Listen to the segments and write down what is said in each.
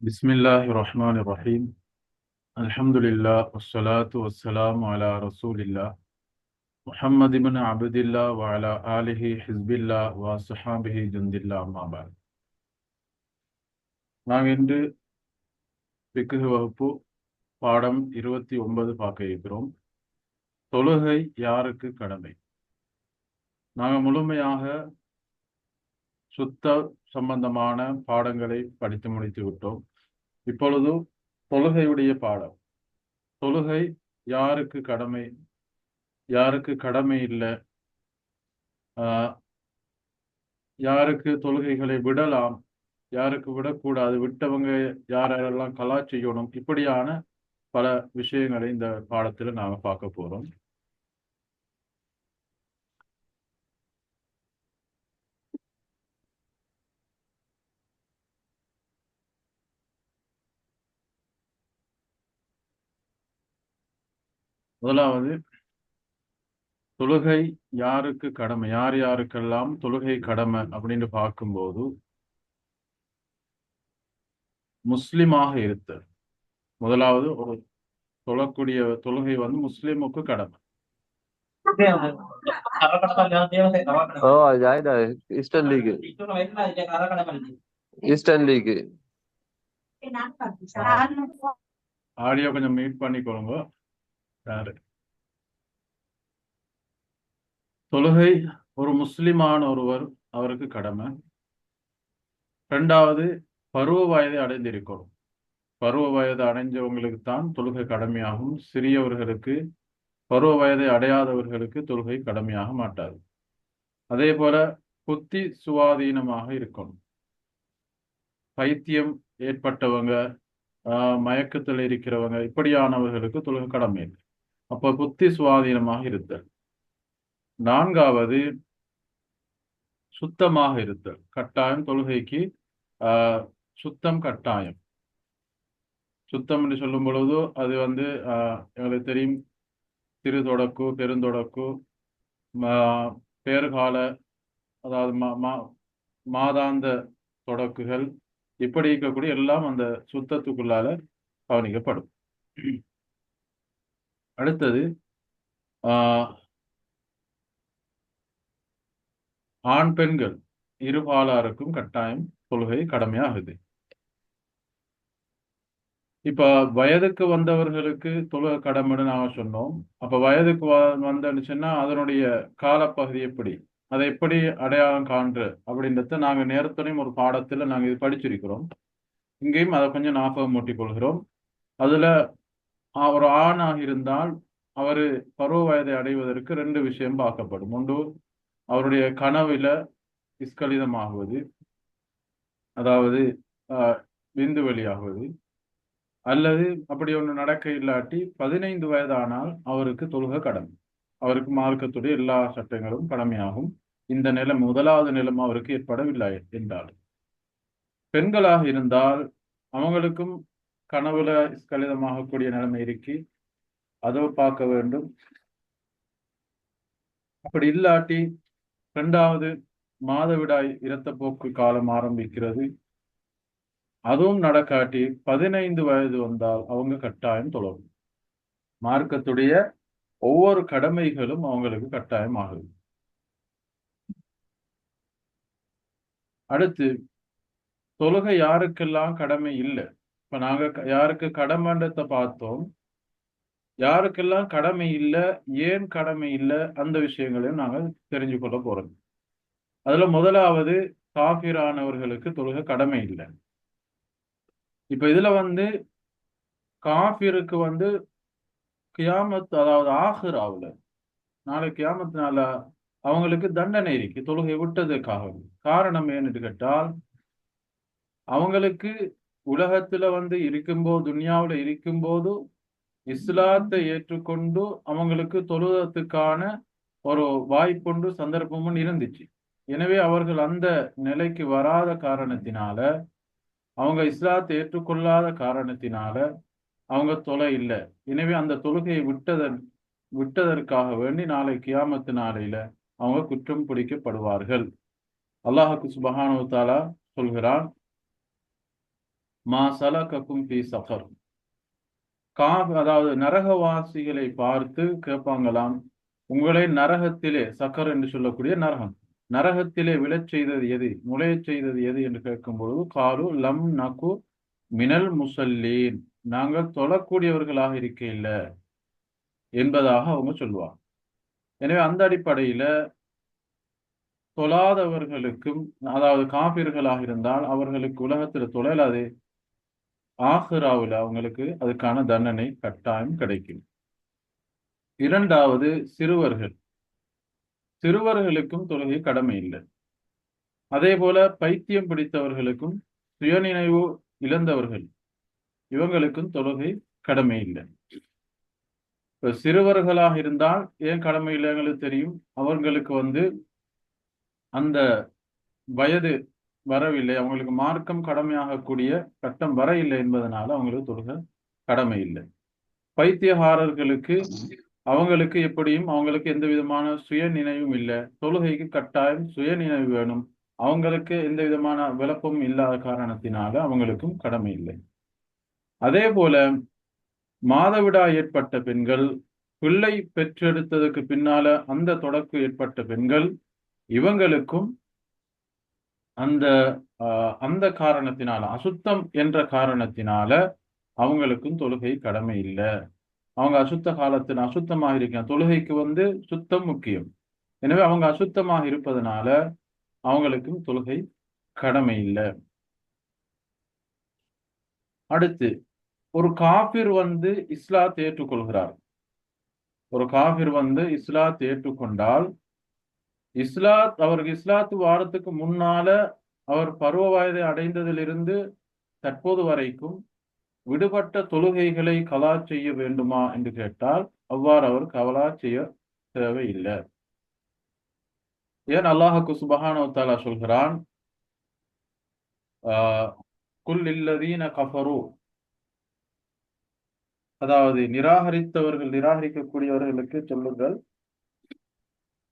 பிஸ்மில்லாஹிர் ரஹ்மானிர் ரஹீம். அல்ஹம்துலில்லாஹ் வஸ்ஸலாத்து வஸ்ஸலாமு அலா ரசூலில்லாஹ் முஹம்மது இப்னு அப்துல்லாஹ் வ அலா ஆலிஹி ஹிஸ்பில்லாஹ் வ ஸஹாபிஹி ஜுந்தில்லாஹ் அம்மா பஅத். நாங்கள் இன்று ஃபிக்ஹ் வகுப்பு பாடம் 29 பார்க்க இருக்கிறோம். தொழுகை யாருக்கு கடமை? நாங்கள் முழுமையாக சுத்த சம்பந்தமான பாடங்களை படித்து முடித்து விட்டோம். இப்பொழுது தொழுகையுடைய பாடம். தொழுகை யாருக்கு கடமை, யாருக்கு கடமை இல்லை, யாருக்கு தொழுகைகளை விடலாம், யாருக்கு விடக்கூடாது, விட்டவங்க யாரெல்லாம் கலா செய்யணும், இப்படியான பல விஷயங்களை இந்த பாடத்தில் நாம பார்க்க போறோம். முதலாவது, தொழுகை யாருக்கு கடமை, யார் யாருக்கெல்லாம் தொழுகை கடமை அப்படின்னு பார்க்கும்போது, முஸ்லிமாக இருத்தல். முதலாவது, ஒரு தொழக்கூடிய தொழுகை முஸ்லிமுக்கு கடமை. जायदा eastern league eastern league audio கொஞ்சம் மீட் பண்ணிக்கொள்ளுங்க. யாரு தொழுகை ஒரு முஸ்லிமான ஒருவர், அவருக்கு கடமை. ரெண்டாவது, பருவ வயதை அடைந்திருக்கணும். பருவ வயது அடைஞ்சவங்களுக்கு தான் தொழுகை கடமையாகும். சிறியவர்களுக்கு, பருவ வயதை அடையாதவர்களுக்கு தொழுகை கடமையாக மாட்டாது. அதே போல புத்தி சுவாதீனமாக இருக்கணும். பைத்தியம் ஏற்பட்டவங்க, மயக்கத்தில் இருக்கிறவங்க, இப்படியானவர்களுக்கு தொழுகை கடமை இல்லை. அப்ப புத்தி சுவாதீனமாக இருத்தல். நான்காவது, சுத்தமாக இருத்தல். கட்டாயம் தொழுகைக்கு சுத்தம் கட்டாயம். சுத்தம் என்று சொல்லும் பொழுது அது எங்களுக்கு தெரியும், சிறு தொடக்கு, பெருந்தொடக்கு, பேறுகால, அதாவது மாதாந்த தொடக்குகள், இப்படி இருக்கக்கூடிய எல்லாம் அந்த சுத்தத்துக்குள்ளால கவனிக்கப்படும். அடுத்தது, ஆண் பெண்கள் இருபாலாருக்கும் கட்டாயம் தொழுகை கடமையாகுது. இப்ப வயதுக்கு வந்தவர்களுக்கு தொழுகை கடமைன்னு நாங்க சொன்னோம். அப்ப வயதுக்கு வந்துச்சுன்னா அதனுடைய காலப்பகுதி எப்படி, அதை எப்படி அடையாளம் காண்று அப்படின்றத நாங்க நேரத்துலையும் ஒரு பாடத்துல நாங்க இது படிச்சிருக்கிறோம். இங்கேயும் அதை கொஞ்சம் ஞாபகம் மூட்டிக் கொள்கிறோம். அதுல ஒரு ஆணாக இருந்தால் அவரு பருவ வயதை அடைவதற்கு 2 விஷயம் பார்க்கப்படும். ஒன்று, அவருடைய கனவுல இஸ்கலிதமாகுவது, அதாவது விந்து வெளியாகுவது, அல்லது அப்படி ஒன்று நடக்க இல்லாட்டி 15 வயதானால் அவருக்கு தொழுகை கடமை. அவருக்கு மார்க்கத்துடைய எல்லா சட்டங்களும் கடமையாகும். இந்த நிலம், முதலாவது நிலம் அவருக்கு ஏற்படவில்லை என்றால். பெண்களாக இருந்தால் அவங்களுக்கும் கனவுல கலிதமாகக்கூடிய நிலைமை இருக்கு, அதோ பார்க்க வேண்டும். அப்படி இல்லாட்டி 2வது மாதவிடாய் இரத்தப்போக்கு காலம் ஆரம்பிக்கிறது, அதுவும் நடக்காட்டி 15 வயது வந்தால் அவங்க கட்டாயம் தொழணும். மார்க்கத்துடைய ஒவ்வொரு கடமைகளும் அவங்களுக்கு கட்டாயம் ஆகுது. அடுத்து, தொழுகை யாருக்கெல்லாம் கடமை இல்லை. இப்ப நாங்க யாருக்கு கடமைன்றத பார்த்தோம். யாருக்கெல்லாம் கடமை இல்லை, ஏன் கடமை இல்லை, அந்த விஷயங்களையும் நாங்கள் தெரிஞ்சு கொள்ள போறோம். அதுல முதலாவது, காஃபிரானவர்களுக்கு தொழுகை கடமை இல்லை. இப்ப இதுல காஃபிருக்கு கியாமத், அதாவது ஆஹிராவுல, நாளை கியாமத்தினால அவங்களுக்கு தண்டனை இருக்கு தொழுகை விட்டதுக்காக. காரணம் ஏன்னு கேட்டால், அவங்களுக்கு உலகத்துல இருக்கும்போது, துன்யாவுல இருக்கும்போது இஸ்லாத்தை ஏற்றுக்கொண்டு அவங்களுக்கு தொழுவதற்கான ஒரு வாய்ப்புண்டு, சந்தர்ப்பமும் இருந்துச்சு. எனவே அவர்கள் அந்த நிலைக்கு வராத காரணத்தினால, அவங்க இஸ்லாத்தை ஏற்றுக்கொள்ளாத காரணத்தினால அவங்க தொலை இல்லை. எனவே அந்த தொழுகையை விட்டதற்காக வேண்டி நாளை கியாமத்து நாளையில அவங்க குற்றம் பிடிக்கப்படுவார்கள். அல்லாஹுக்கு சுப்ஹானஹு வ தஆலா சொல்கிறான், மா சலகக்கும் ஃபீ சஃபர். அதாவது நரகவாசிகளை பார்த்து கேட்பாங்களாம், உங்களை நரகத்திலே, சக்கர் என்று சொல்லக்கூடிய நரகம், நரகத்திலே விழச் செய்தது எது, நுழையச் செய்தது எது என்று கேட்கும் பொழுது, காலு லம் நகு மினல் முசல்லீன், நாங்கள் தொழக்கூடியவர்களாக இருக்கையில என்பதாக அவங்க சொல்லுவாங்க. எனவே அந்த அடிப்படையில தொழாதவர்களுக்கும், அதாவது காபிர்களாக இருந்தால் அவர்களுக்கு உலகத்தில் தொழலாது, ஆஹிராவில் அவங்களுக்கு அதுக்கான தண்டனை கட்டாயம் கிடைக்கும். இரண்டாவது, சிறுவர்கள். சிறுவர்களுக்கும் தொழுகை கடமை இல்லை. அதே போல பைத்தியம் பிடித்தவர்களுக்கும், சுயநினைவு இழந்தவர்கள், இவங்களுக்கும் தொழுகை கடமை இல்லை. இப்ப சிறுவர்களாக இருந்தால் ஏன் கடமை இல்லை எங்களுக்கு தெரியும். அவங்களுக்கு அந்த வயது வரவில்லை, அவங்களுக்கு மார்க்கம் கடமையாகக்கூடிய கட்டம் வர இல்லை என்பதனால அவங்களுக்கு தொழுகை கடமை இல்லை. பைத்தியகாரர்களுக்கு, அவங்களுக்கு எப்படியும் அவங்களுக்கு எந்த விதமான சுய நினைவும் இல்லை, தொழுகைக்கு கட்டாயம் சுய நினைவு வேணும், அவங்களுக்கு எந்த விதமான விளப்பமும் இல்லாத காரணத்தினால அவங்களுக்கும் கடமை இல்லை. அதே போல மாதவிடாய் ஏற்பட்ட பெண்கள், பிள்ளை பெற்றெடுத்ததுக்கு பின்னால அந்த தொடக்கு ஏற்பட்ட பெண்கள், இவங்களுக்கும் அந்த அந்த காரணத்தினால, அசுத்தம் என்ற காரணத்தினால அவங்களுக்கும் தொழுகை கடமை இல்லை. அவங்க அசுத்த காலத்தில் அசுத்தமாக இருக்காங்க. தொழுகைக்கு சுத்தம் முக்கியம். எனவே அவங்க அசுத்தமாக இருப்பதனால அவங்களுக்கும் தொழுகை கடமை இல்லை. அடுத்து, ஒரு காபிர் இஸ்லாத்தை ஏற்றுக்கொள்கிறார். ஒரு காபிர் இஸ்லாத்தை ஏற்றுக்கொண்டால், அவருக்கு இஸ்லாத்து வாரத்துக்கு முன்னால அவர் பருவ வயதை அடைந்ததிலிருந்து தற்போது வரைக்கும் விடுபட்ட தொழுகைகளை கலா செய்ய வேண்டுமா என்று கேட்டால், அவ்வாறு அவர் கலா செய்ய தேவையில்லை. ஏன் அல்லாஹுக்கு சுப்ஹானஹு வ தஆலா சொல்கிறான், குல் லில்லதீன கஃபரு, அதாவது நிராகரிக்கக்கூடியவர்களுக்கு சொல்லுங்கள்,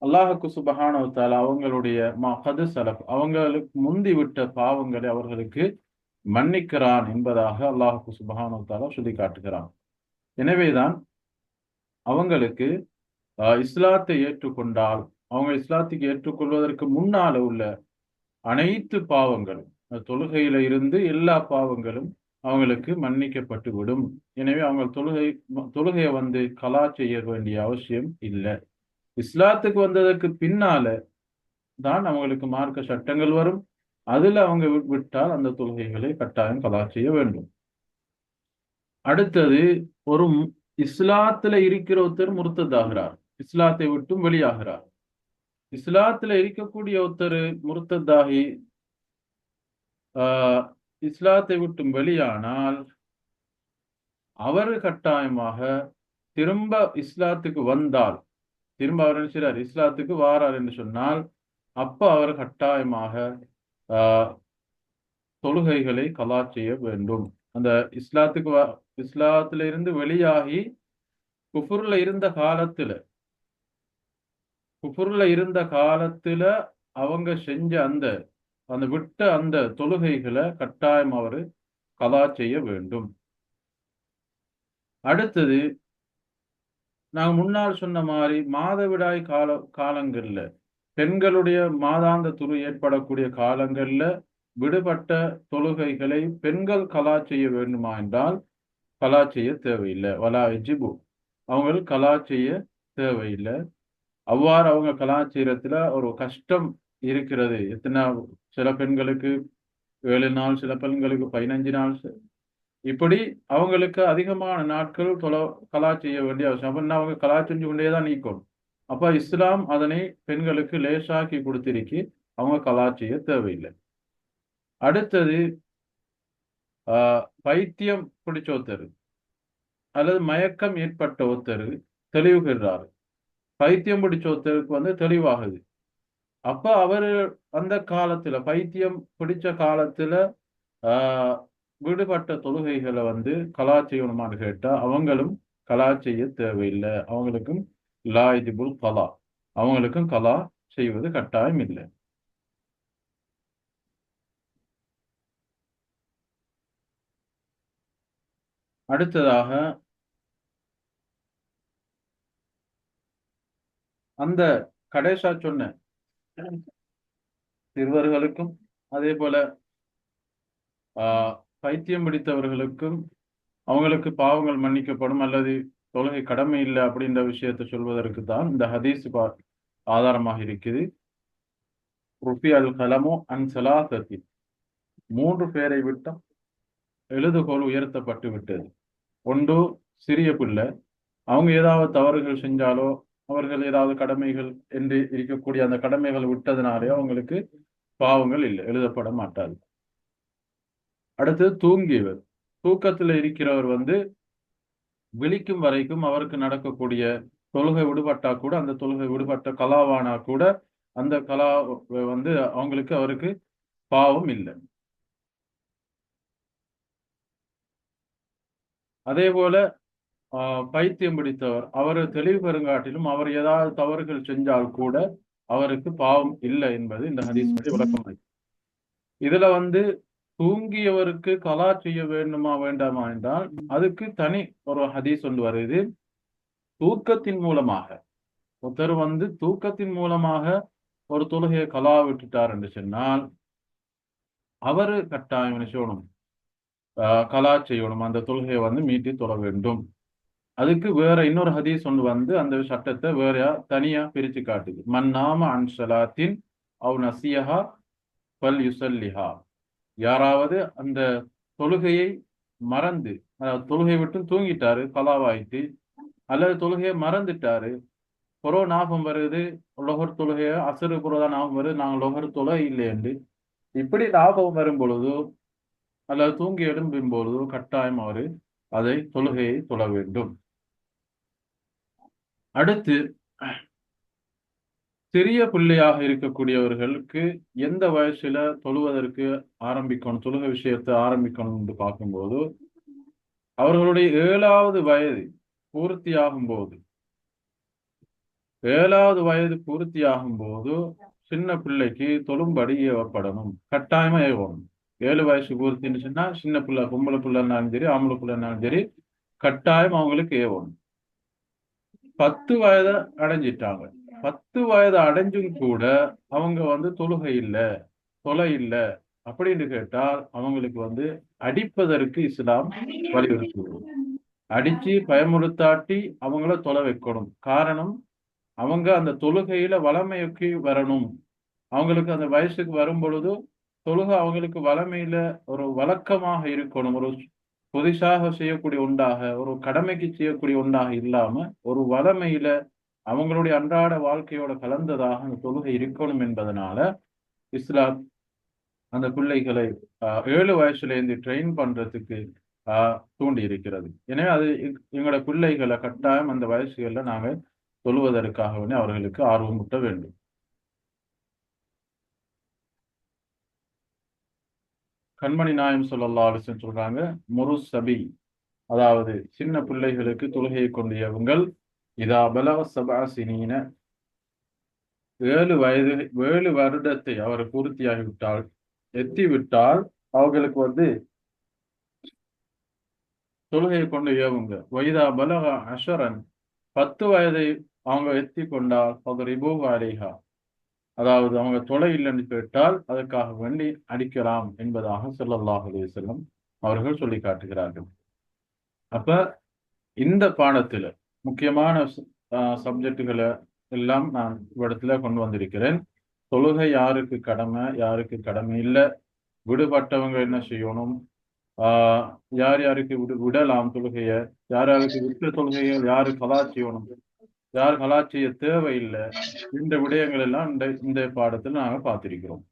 அல்லாஹுக்கு சுப்ஹானஹு வ தஆலா அவங்களுடைய கது சலஃப், அவங்களுக்கு முந்தி விட்ட பாவங்களை அவர்களுக்கு மன்னிக்கிறான் என்பதாக அல்லாஹுக்கு சுப்ஹானஹு வ தஆலா சொல்லி காட்டுகிறான். எனவேதான் அவங்களுக்கு இஸ்லாத்தை ஏற்றுக்கொண்டால், அவங்க இஸ்லாத்துக்கு ஏற்றுக்கொள்வதற்கு முன்னால உள்ள அனைத்து பாவங்களும், தொழுகையில இருந்து எல்லா பாவங்களும் அவங்களுக்கு மன்னிக்கப்பட்டு விடும். எனவே அவங்க தொழுகையை கலா செய்ய வேண்டிய அவசியம் இல்லை. இஸ்லாத்துக்கு வந்ததற்கு பின்னால தான் அவங்களுக்கு மார்க்க சட்டங்கள் வரும். அதுல அவங்க விட்டால் அந்த தொழுகைகளை கட்டாயம் கலா செய்ய வேண்டும். அடுத்தது, ஒரு இஸ்லாத்துல இருக்கிற ஒருத்தர் முர்த்ததாகிறார், இஸ்லாத்தை விட்டும் வெளியாகிறார். இஸ்லாத்துல இருக்கக்கூடிய ஒருத்தர் முர்த்ததாகி இஸ்லாத்தை விட்டும் வெளியானால், அவர் கட்டாயமாக திரும்ப இஸ்லாத்துக்கு வந்தால், திரும்ப அவர் நினைச்சார் இஸ்லாத்துக்கு வாரார் என்று சொன்னால், அப்ப அவர் கட்டாயமாக தொழுகைகளை கலா செய்ய வேண்டும். அந்த இஸ்லாத்துல இருந்து வெளியாகி குஃபுர்ல இருந்த காலத்துல அவங்க செஞ்ச அந்த விட்ட அந்த தொழுகைகளை கட்டாயம் அவர் கலா செய்ய வேண்டும். அடுத்தது, நாங்க முன்னால் சொன்ன மாதிரி மாதவிடாய் காலங்கள்ல, பெண்களுடைய மாதாந்த துரு ஏற்படக்கூடிய காலங்கள்ல விடுபட்ட தொழுகைகளை பெண்கள் கலா செய்ய வேண்டுமா என்றால் கலா செய்ய தேவையில்லை. வலா எஜிபு, அவங்க கலா செய்ய தேவையில்லை. அவ்வாறு அவங்க கலா செய்யறதுல ஒரு கஷ்டம் இருக்கிறது. சில பெண்களுக்கு 7 நாள், சில பெண்களுக்கு 15 நாள், இப்படி அவங்களுக்கு அதிகமான நாட்கள் கலா செய்ய வேண்டிய அவசியம். அப்ப அவங்க கலா செஞ்சு கொண்டேதான் நீக்கணும். அப்ப இஸ்லாம் அதனை பெண்களுக்கு லேசாக்கி கொடுத்திருக்கி அவங்க கலா செய்ய தேவையில்லை. அடுத்தது, பைத்தியம் பிடிச்ச ஒருத்தர் அல்லது மயக்கம் ஏற்பட்ட ஒருத்தர் தெளிவு பெறாரு. பைத்தியம் பிடிச்ச ஒருத்தருக்கு தெளிவாகுது. அப்ப அவரு அந்த காலத்துல, பைத்தியம் பிடிச்ச காலத்துல விடுபட்ட தொழுகைகளை கலா செய்யணுமான்னு கேட்டா அவங்களும் கலா செய்ய தேவையில்லை. அவங்களுக்கும் லாயிதிபுல் கலா, அவங்களுக்கும் கலா செய்வது கட்டாயம் இல்லை. அடுத்ததாக அந்த கடைசா சொன்ன சிறுவர்களுக்கும் அதே போல பைத்தியம் பிடித்தவர்களுக்கும் அவங்களுக்கு பாவங்கள் மன்னிக்கப்படும் அல்லது தொழுகை கடமை இல்லை அப்படின்ற விஷயத்தை சொல்வதற்கு தான் இந்த ஹதீஸ் ஆதாரமாக இருக்குது. ருஃபி அல் கலமோ அன் சலாசத்தி, 3 பேரை விட்டும் எழுதுகோல் உயர்த்தப்பட்டு விட்டது. ஒன்று சிறிய பிள்ளை, அவங்க ஏதாவது தவறுகள் செஞ்சாலோ அவர்கள் ஏதாவது கடமைகள் என்று இருக்கக்கூடிய அந்த கடமைகள் விட்டதுனாலே அவங்களுக்கு பாவங்கள் இல்லை, எழுதப்பட மாட்டாது. அடுத்தது தூங்கியவர், தூக்கத்தில் இருக்கிறவர் விழிக்கும் வரைக்கும் அவருக்கு நடக்கக்கூடிய தொழுகை விடுபட்டா கூட, அந்த தொழுகை விடுபட்ட கலாவானா கூட அந்த கலா அவருக்கு பாவம் இல்லை. அதே போல பைத்தியம் பிடித்தவர், அவர் தெளிவு பெருங்காட்டிலும் அவர் ஏதாவது தவறுகள் செஞ்சால் கூட அவருக்கு பாவம் இல்லை என்பது இந்த ஹதீஸுடைய விளக்கம். இதுல தூங்கியவருக்கு கலா செய்ய வேண்டுமா வேண்டாமா என்றால் அதுக்கு தனி ஒரு ஹதீஸ் வருது. தூக்கத்தின் மூலமாக ஒருத்தர் தூக்கத்தின் மூலமாக ஒரு தொழுகையை கலா விட்டுட்டார் என்று சொன்னால் அவரு கட்டாயம் என்ன செய்யணும், கலா செய்யணும், அந்த தொழுகையை மீட்டி தொழ வேண்டும். அதுக்கு வேற இன்னொரு ஹதீஸ் அந்த சட்டத்தை வேற தனியா பிரிச்சு காட்டுது. மன்னாம அன் ஸலாத்தின் அவ் நசியஹா ஃபல் யுஸல்லிஹா, யாராவது அந்த தொழுகையை மறந்து, அதாவது தொழுகை விட்டு தூங்கிட்டாரு கலாவாயிட்டு, அல்லது தொழுகையை மறந்துட்டாரு, புறோ ஞாபகம் வருது லொஹர் தொழுகைய அசரு புறதான் ஞாபகம் வருது, நாங்கள் லொஹர் தொழுகை இல்லை என்று இப்படி ஞாபகம் வரும் பொழுதோ அல்லது தூங்கி எழும்பும் பொழுதோ கட்டாயம் அவரு அதை தொழுகையை தொழ வேண்டும். அடுத்து சிறிய பிள்ளையாக இருக்கக்கூடியவர்களுக்கு எந்த வயசுல தொழுவதற்கு ஆரம்பிக்கணும், தொழுகை விஷயத்தை ஆரம்பிக்கணும் என்று பார்க்கும்போது அவர்களுடைய 7வது வயது பூர்த்தியாகும் போது, 7வது வயது பூர்த்தியாகும் போது சின்ன பிள்ளைக்கு தொழும்படி ஏவப்படணும், கட்டாயமா ஏவணும். 7 வயசு பூர்த்தின்னு சொன்னா சின்ன பிள்ளை, பொம்பளை பிள்ளைனாலும் சரி ஆம்பளை பிள்ளைனாலும் சரி கட்டாயம் அவங்களுக்கு ஏவணும். 10 வயதை அடைஞ்சிட்டாங்க, 10 வயது அடைஞ்சும் கூட அவங்க தொழுகை இல்லை தொலை இல்லை அப்படின்னு கேட்டால் அவங்களுக்கு அடிப்பதற்கு இஸ்லாம் வலியுறுத்துவது. அடிச்சு பயமுறுத்தாட்டி அவங்கள தொலை வைக்கணும். காரணம், அவங்க அந்த தொழுகையில வளமைக்கு வரணும். அவங்களுக்கு அந்த வயசுக்கு வரும் பொழுது தொழுகை அவங்களுக்கு வளமையில ஒரு வழக்கமாக இருக்கணும். ஒரு புதுசாக செய்யக்கூடிய ஒன்றாக, ஒரு கடமைக்கு செய்யக்கூடிய ஒன்றாக இல்லாம ஒரு வளமையில அவங்களுடைய அன்றாட வாழ்க்கையோட கலந்ததாக அந்த தொழுகை இருக்கணும் என்பதனால இஸ்லாம் அந்த பிள்ளைகளை 7 வயசுல இருந்து ட்ரெயின் பண்றதுக்கு தூண்டி இருக்கிறது. எனவே அது எங்களோட பிள்ளைகளை கட்டாயம் அந்த வயசுகள்ல நாங்கள் தொழுவதற்காக அவர்களுக்கு ஆர்வம் ஊட்ட வேண்டும். கண்மணி நாயம் ஸல்லல்லாஹு அலைஹி வஸல்லம் சொல்றாங்க, முருசபி, அதாவது சின்ன பிள்ளைகளுக்கு தொழுகையை கொண்டியவங்கள் இதா பலக சபஅ சினீன, 7 வருடத்தை அவர் பூர்த்தியாகிவிட்டால், எத்திவிட்டால் அவங்களுக்கு தொழுகையை கொண்டு ஏவுங்க. வைதா பலக அஷரன், 10 வயதை அவங்க எத்தி கொண்டால் ஃபத்ரிபூ அலைஹா, அதாவது அவங்க தொலை இல்லைன்னு கேட்டால் அதற்காக வேண்டி அடிக்கலாம் என்பதாக ஸல்லல்லாஹு அலைஹி வஸல்லம் அவர்கள் சொல்லி காட்டுகிறார்கள். அப்ப இந்த பாடத்துல முக்கியமான சப்ஜெக்டுகளை எல்லாம் நான் இவ்விடத்துல கொண்டு வந்திருக்கிறேன். தொழுகை யாருக்கு கடமை, யாருக்கு கடமை இல்லை, விடுபட்டவங்க என்ன செய்யணும், யார் யாருக்கு விடலாம் தொழுகைய, யார் யாருக்கு விட்ட தொழுகைகள் யாரு கலா செய்யணும், யார் கலா செய்ய தேவையில்லை, இந்த விடயங்கள் எல்லாம் இந்த பாடத்தில் நாங்க பார்த்திருக்கிறோம்.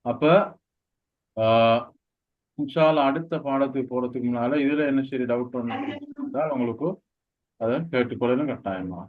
அப்ப இன்ஷா அல்லாஹ் அடுத்த பாடத்துக்கு போறதுக்கு முன்னால இதுல என்ன சரி டவுட் இருந்தால் உங்களுக்கு அதை கேட்டுக்கொள்ளணும் கட்டாயமாக.